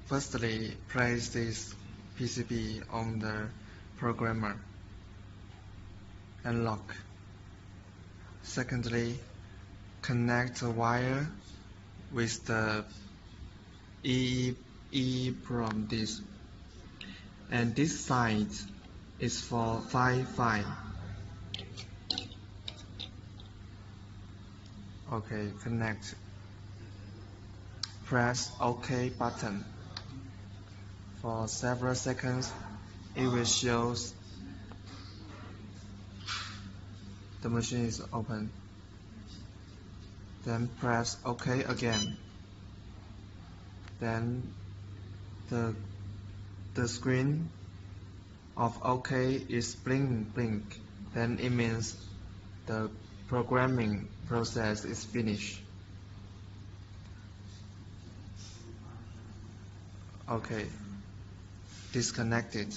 Firstly, place this PCB on the programmer and lock. Secondly, connect the wire with the EPROM disk, and this side is for Wi-Fi. Okay, connect. Press OK button. For several seconds, it will show the machine is open. Then press OK again. Then the screen of OK is blink. Then it means the programming process is finished. Okay, disconnected.